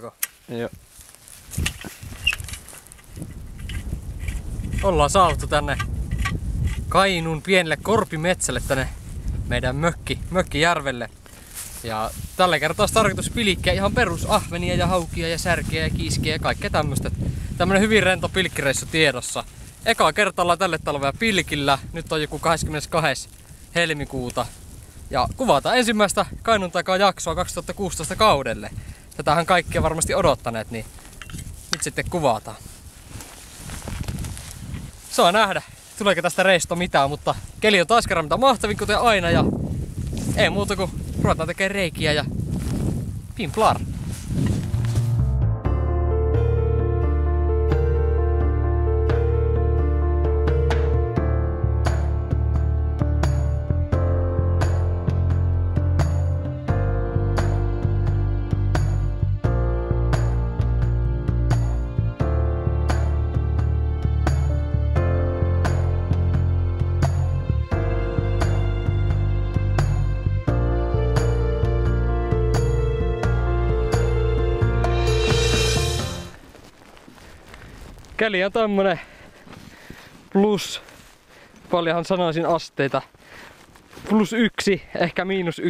Joo. Ollaan saavuttu tänne Kainuun pienelle korpimetsälle tänne meidän mökkijärvelle. Ja tällä kertaa olisi tarkoitus pilkkiä ihan perus ahvenia ja haukia ja särkeä ja kiiskiä ja kaikkea tämmöstä. Tämmönen hyvin rento pilkkireissu tiedossa. Ekaa kertaa ollaan tälle talvea pilkillä. Nyt on joku 22. helmikuuta. Ja kuvataan ensimmäistä Kainuun takaa jaksoa 2016 kaudelle. Tätähän kaikkia varmasti odottaneet, niin nyt sitten kuvataan. Saa nähdä, tuleeko tästä reissusta mitään, mutta keli on taas kerran mitä mahtavin kuten aina ja ei muuta kuin ruvetaan tekemään reikiä ja pimplar. Keli on tämmönen plus, paljonhan sanoisin asteita, +1, ehkä -1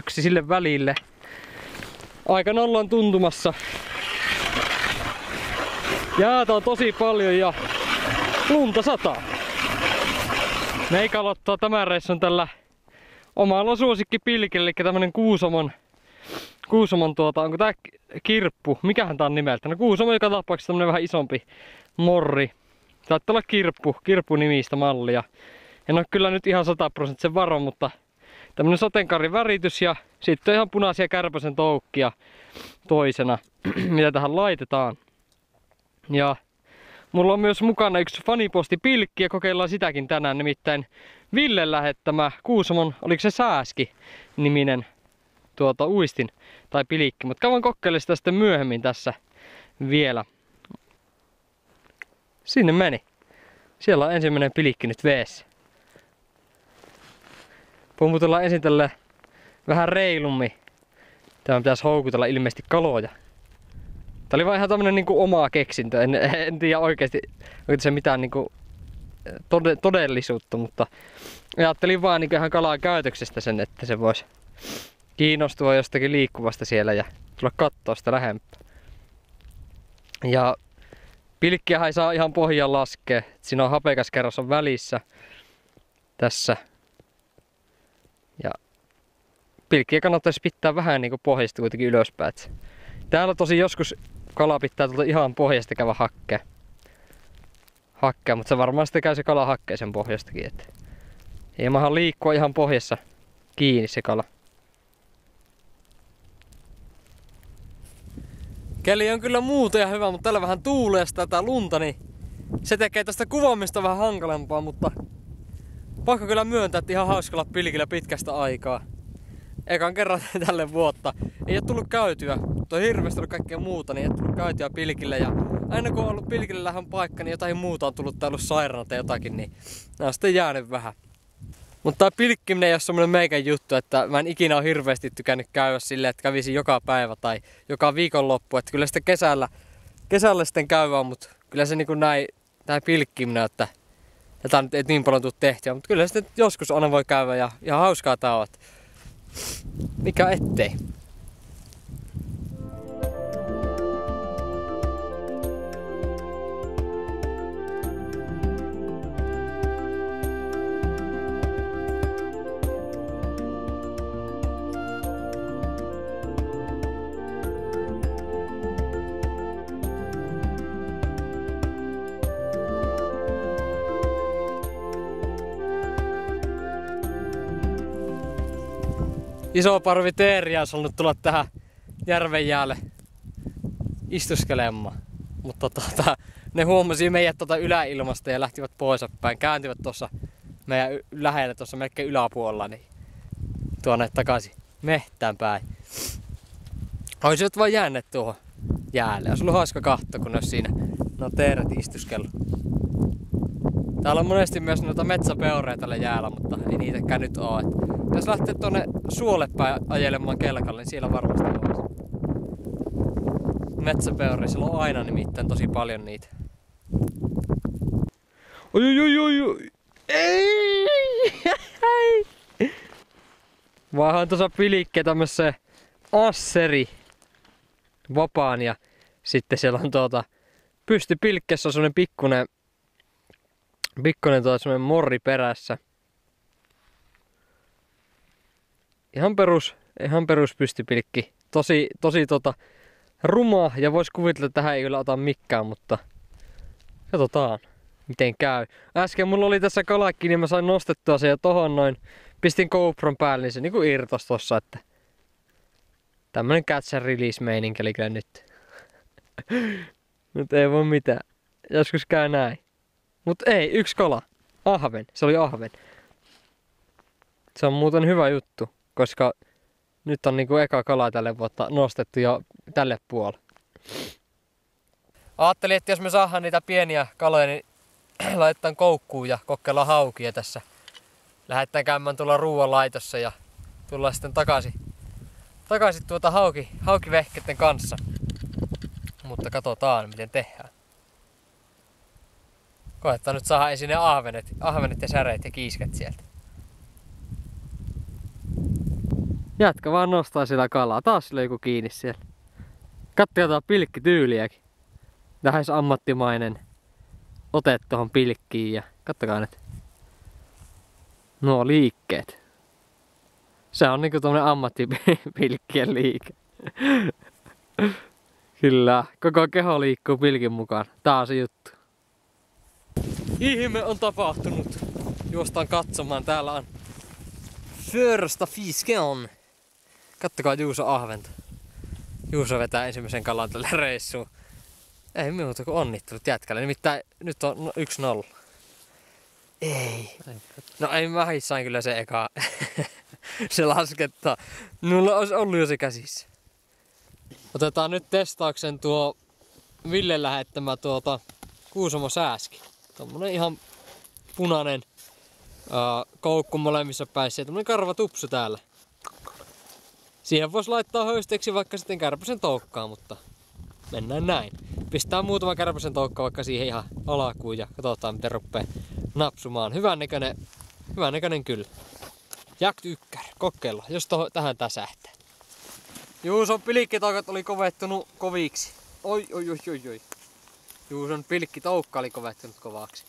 sille välille. Aika ollaan tuntumassa. Jäätä on tosi paljon ja lunta sataa. Meikä aloittaa tämän reissun tällä omalla suosikkipilkillä, eli tämmönen Kuusamon onko tää kirppu? Mikähän tää on nimeltä? No Kuusamo joka tapauksessa tämmönen vähän isompi morri. Saattaa olla kirppu nimistä mallia. En oo kyllä nyt ihan 100% varo, mutta tämmönen sateenkaarin väritys ja sitten ihan punaisia kärpäsen toukkia toisena, mitä tähän laitetaan. Ja mulla on myös mukana yksi fanipostipilkki ja kokeillaan sitäkin tänään, nimittäin Ville lähettämä Kuusamon, oliko se Sääski-niminen uistin tai pilikki, mutta käydään kokeilemaan sitä sitten myöhemmin tässä vielä. Sinne meni. Siellä on ensimmäinen pilikki nyt veessä. Pomputellaan ensin tälle vähän reilummin. Tämä pitäisi houkutella ilmeisesti kaloja. Tää oli vaan ihan tämmönen niinku omaa keksintö. En tiedä oikeesti, onko se mitään niinku todellisuutta, mutta ajattelin vaan niinku ihan kalaa käytöksestä sen, että se voisi kiinnostua jostakin liikkuvasta siellä ja tulla kattoo sitä lähempää. Ja pilkkiähän ei saa ihan pohjaan laskea. Siinä on hapekas kerros on välissä tässä. Ja pilkkiä kannattaisi pitää vähän niinku pohjasta kuitenkin ylöspäin. Täällä tosi joskus kala pitää tuolta ihan pohjasta käydä hakkea, mutta se varmaan sitten käy se kala hakkeen sen pohjastakin. Et ei maha liikkua ihan pohjassa kiinni se kala. Keli on kyllä muuten ihan hyvä, mutta tällä vähän tuulee tätä lunta, niin se tekee tästä kuvaamista vähän hankalampaa, mutta pakko kyllä myöntää, että ihan hauska olla pilkillä pitkästä aikaa. Ekan kerran tälle vuotta. Ei oo tullut käytyä, mutta on hirveästi ollut kaikkea muuta, niin ei oo tullut käytyä pilkillä. Ja aina kun on ollut pilkillä lähön paikka, niin jotain muuta on tullut tai ollut sairaana tai jotakin, niin nää on sitten jäänyt vähän. Mutta tää pilkkiminen ei ole semmonen meikän juttu, että mä en ikinä ole hirveästi tykännyt käydä silleen, että kävisin joka päivä tai joka viikonloppu. Että kyllä sitten kesällä sitten käydään, mutta kyllä se niinku näin pilkkiminen, että tätä nyt ei niin paljon tule tehtyä. Mutta kyllä sitten joskus aina voi käydä ja ihan hauskaa tää on. Mikä ettei. Iso parvi teeriä olisi ollut tulla tähän järven jäälle istuskelemaan. Mutta ne huomasi meidät yläilmasta ja lähtivät poispäin. Kääntyivät tuossa meidän lähellä tuossa melkein yläpuolella, niin tuonne takaisin mehtään päin. Olisivat vaan jääneet tuohon jäälle. Olisi ollut hauska katsoa, kun ne olisi siinä teeret istuskellut. Täällä on monesti myös noita metsäpeureja tällä jäällä, mutta ei niitäkään nyt oo. Jos lähtee tuonne suolle päin ajelemaan kelkalle, niin siellä varmasti olisi. metsäpeuria, sillä on aina nimittäin tosi paljon niitä. Oi. Ei! Vaahan tuossa pilikkeä tämmössä asseri vapaan ja sitten siellä on pystypilkkeessä on semmonen pikkunen semmonen morri perässä. Ihan perus pystypilkki. Tosi ruma ja vois kuvitella, että tähän ei kyllä ota mikään, mutta katsotaan miten käy. Äsken mulla oli tässä kalakki, niin mä sain nostettua se ja tohon noin. Pistin GoPron päälle, niin se niinku irtos tossa, että tämmönen catch and release meininki oli kyllä nyt. Nyt ei voi mitään. Joskus käy näin. Mut ei, yksi kala. Ahven. Se oli ahven. Se on muuten hyvä juttu, koska nyt on niinku eka kala tälle vuotta nostettu jo tälle puolelle. Ajattelin, että jos me saadaan niitä pieniä kaloja, niin laitetaan koukkuun ja kokeillaan haukia tässä. Lähdetään käymään tuolla ruoanlaitossa ja tullaan sitten takaisin haukivehkeiden kanssa. Mutta katsotaan miten tehdään. Koetaan nyt saada ensin ne ahvenet ja säreet ja kiisket sieltä. Jätkä vaan nostaa sillä kalaa. Taas sillä joku kiinni siellä. Katsotaan pilkkityyliäkin. Lähes ammattimainen ote tohon pilkkiin ja kattokaa nyt. Nuo liikkeet. Se on niinku tommonen ammattipilkkien liike. Kyllä, koko keho liikkuu pilkin mukaan. Tää on se juttu. Ihme on tapahtunut. Juostaan katsomaan. Täällä on första fisken. Kattokaa Juuso ahventa. Juuso vetää ensimmäisen kalan tällä reissuun. Ei muuta kuin onnittelut jätkälle. Nimittäin nyt on 1-0. Ei. No ei mä sain kyllä se eka. Se laskettaa. Mulla olisi ollut jo se käsissä. Otetaan nyt testauksen tuo Ville lähettämä Kuusamo sääski. Tommonen ihan punainen koukku molemmissa päissä ja tommonen karvatupsu täällä. Siihen voisi laittaa höysteeksi vaikka sitten kärpäsen toukkaa, mutta mennään näin. Pistää muutama kärpäsen toukka vaikka siihen ihan alakuun ja katsotaan miten ruppee napsumaan. Hyvän näköinen kyllä. Jakt ykkär, kokeilla, jos tähän täsähtää. Juuson pilkkitoukat oli kovettunut koviksi. Oi. Juuson pilkkitoukka oli kovettunut kovaksi.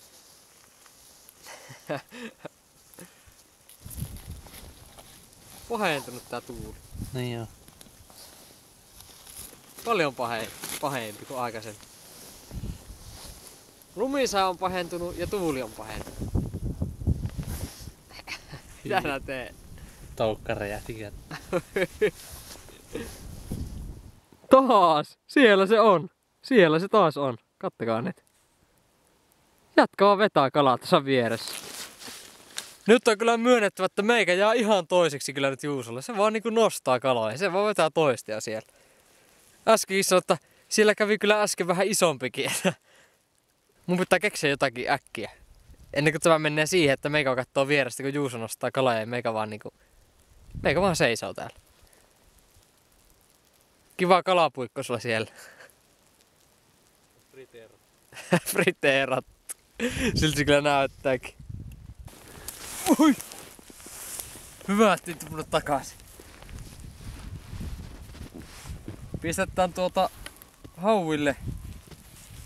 Pahentunut tää tuuli. Niin joo. Paljon pahempi kuin aikaisemmin. Lumisää on pahentunut ja tuuli on pahentunut. Mitä nää teet? Toukka räjähti. Taas! Siellä se on! Siellä se taas on. Kattokaa nyt. Jatkaa vetää kalaa tässä vieressä. Nyt on kyllä myönnettävä, että meikä jää ihan toiseksi kyllä nyt Juusolle. Se vaan niinku nostaa kalaa ja se vaan vetää toistia siellä. Äsken sanoi, että siellä kävi kyllä äsken vähän isompikin. Mun pitää keksiä jotakin äkkiä. Ennen kuin tämä menee siihen, että meikä katsoo vierestä, kun Juuso nostaa kalaa ja meikä vaan seisoo täällä. Kiva kalapuikko sulla siellä. Friteerattu. Silti kyllä näyttääkin. Ui! Hyvästi tullut takaisin. Pistetään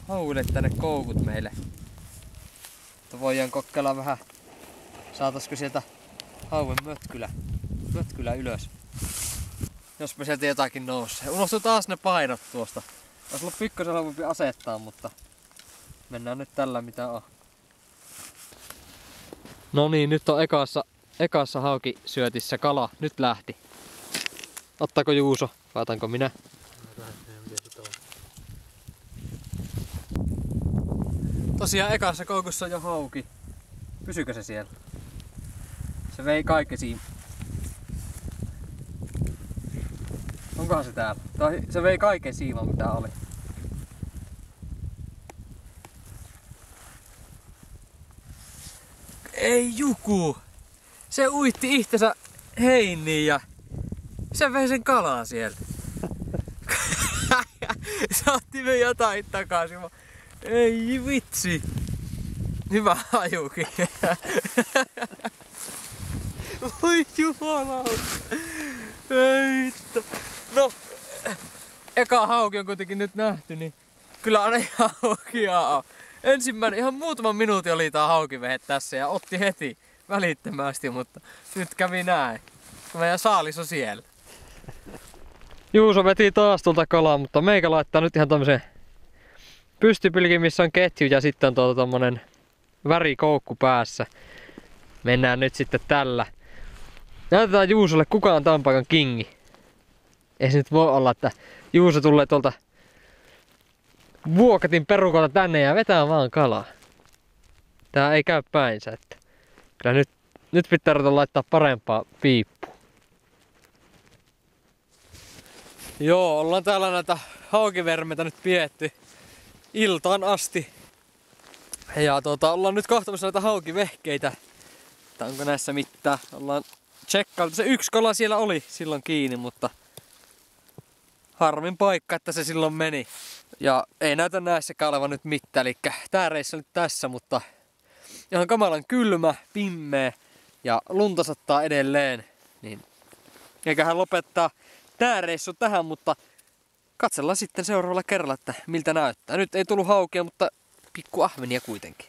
hauille tänne koukut meille. Mutta voidaan kokeilla vähän. Saataisiko sieltä hauen mötkylä ylös. Jospa sieltä jotakin nousee. Unohtui taas ne painot tuosta. Olisi ollut pikkusen helpompi asettaa, mutta mennään nyt tällä mitä on. No niin, nyt on ekassa haukisyötissä kala. Nyt lähti. Ottaako Juuso? Vai otanko minä? Tosiaan ekassa koukussa on jo hauki. Pysyykö se siellä? Se vei kaikki siinä. Onkohan se täällä? Se vei kaiken siivan mitä oli. Ei juku! Se uitti itsensä heiniin ja se vei sen kalan sieltä. Saattiin jotain takaisin. Ei vitsi. Hyvä hajukin. Oi jumala. Ei hitto. No, eka hauki on kuitenkin nyt nähty, niin kyllä aina ihan haukia on. Ensimmäinen, ihan muutaman minuutin oli tää haukivehe tässä ja otti heti välittömästi, mutta nyt kävi näin. Meidän saalis on siellä. Juuso veti taas tuolta kalaa, mutta meikä laittaa nyt ihan tämmösen pystypilkin, missä on ketju ja sitten on tommonen värikoukku päässä. Mennään nyt sitten tällä. Näytetään Juusolle, kuka on tämän paikan kingi. Ei se nyt voi olla, että Juuso tulee tuolta Vuokatin perukolta tänne ja vetää vaan kalaa. Tää ei käy päinsä, että kyllä nyt pitää ruveta laittaa parempaa piippua. Joo, ollaan täällä näitä haukivermeitä nyt pietty iltaan asti. Ja ollaan nyt kahtamassa näitä haukivehkeitä. Että onko näissä mitään. Ollaan tsekkailtu. Se yksi kala siellä oli silloin kiinni, mutta harmin paikka, että se silloin meni. Ja ei näytä näissäkään olevan nyt mitään. Eli tää reissu nyt tässä, mutta ihan kamalan kylmä, pimmeä ja lunta sattaa edelleen. Niin eiköhän lopettaa tää reissu tähän, mutta katsellaan sitten seuraavalla kerralla, että miltä näyttää. Nyt ei tullut haukia, mutta pikku ahvenia kuitenkin.